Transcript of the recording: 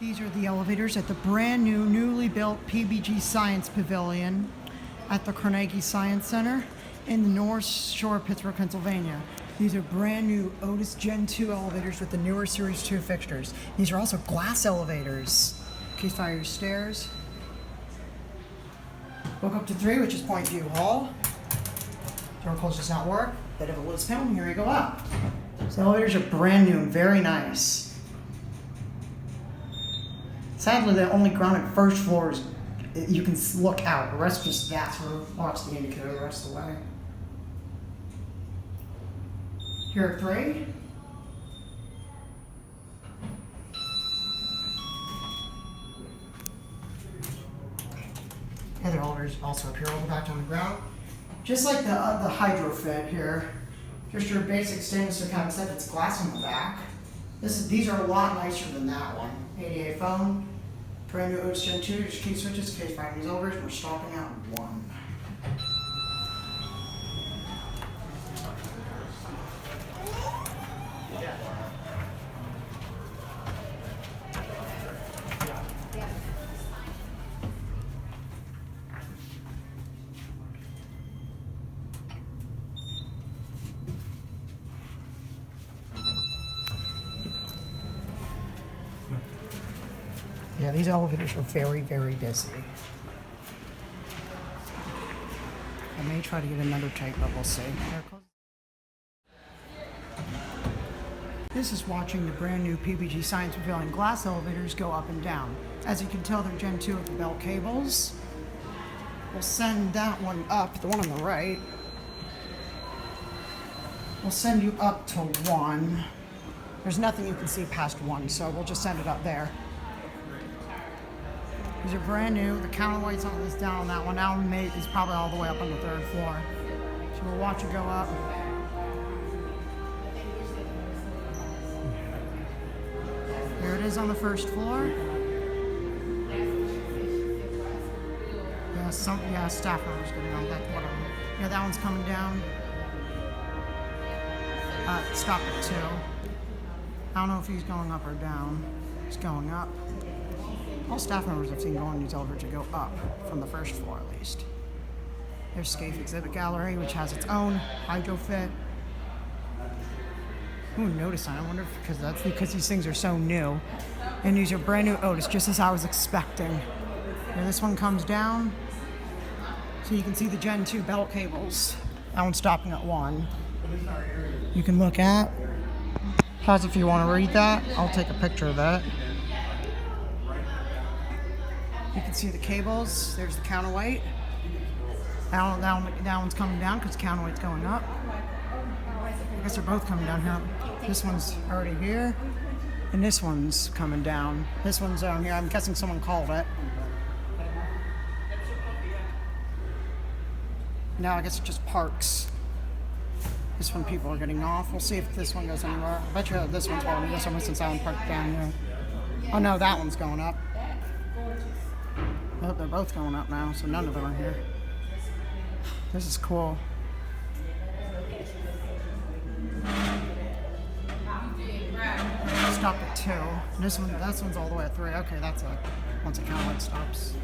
These are the elevators at the brand new, newly built PPG Science Pavilion at the Carnegie Science Center in the North Shore of Pittsburgh, Pennsylvania. These are brand new Otis Gen2 elevators with the newer Series 2 fixtures. These are also glass elevators. Case fire stairs. Walk up to 3, which is Point View Hall. Door close does not work. Bit of a loose panel. Here we go up. These elevators are brand new and very nice. Sadly, the only ground and first floor is you can look out. The rest just that's where watch the indicator the rest of the way. Here are 3. Other elevators also up here. We'll go back down the ground. Just like the hydro fit here, just your basic stainless steel cabinet set. It's glass on the back. These are a lot nicer than that one. ADA phone, brand new Otis Gen2, just key switches, case finding these elevators. We're stopping at 1. Yeah, these elevators are very, very busy. I may try to get another type, but we'll see. This is watching the brand new PPG Science Pavilion glass elevators go up and down. As you can tell, they're Gen 2 with the belt cables. We'll send that one up, the one on the right. We'll send you up to 1. There's nothing you can see past 1, so we'll just send it up there. These are brand new. The counterweight's on this down on that one. That one is probably all the way up on the 3rd floor. So we'll watch it go up. There it is on the 1st floor. Yeah, staff member's getting on that. Whatever. Yeah, that one's coming down. Stop at 2. I don't know if he's going up or down. He's going up. All staff members I've seen go on these elevators to go up from the 1st floor at least. There's Scaife Exhibit Gallery, which has its own hydro fit. Ooh, notice sign. I wonder if that's because these things are so new. And these are brand new Otis, just as I was expecting. And this one comes down, so you can see the Gen 2 belt cables. That one's stopping at 1. You can look at. Pause if you want to read that. I'll take a picture of that. You can see the cables. There's the counterweight. That one's coming down because counterweight's going up. I guess they're both coming down here. This one's already here, and this one's coming down. This one's down here. I'm guessing someone called it. Now I guess it just parks. This one people are getting off. We'll see if this one goes anywhere. I bet you this one's going. This one since that one parked down here. Oh no, that one's going up. Oh, they're both going up now, so none of them are here. This is cool. Stop at 2. This one's all the way at 3. Okay, that's once a counterweight stops.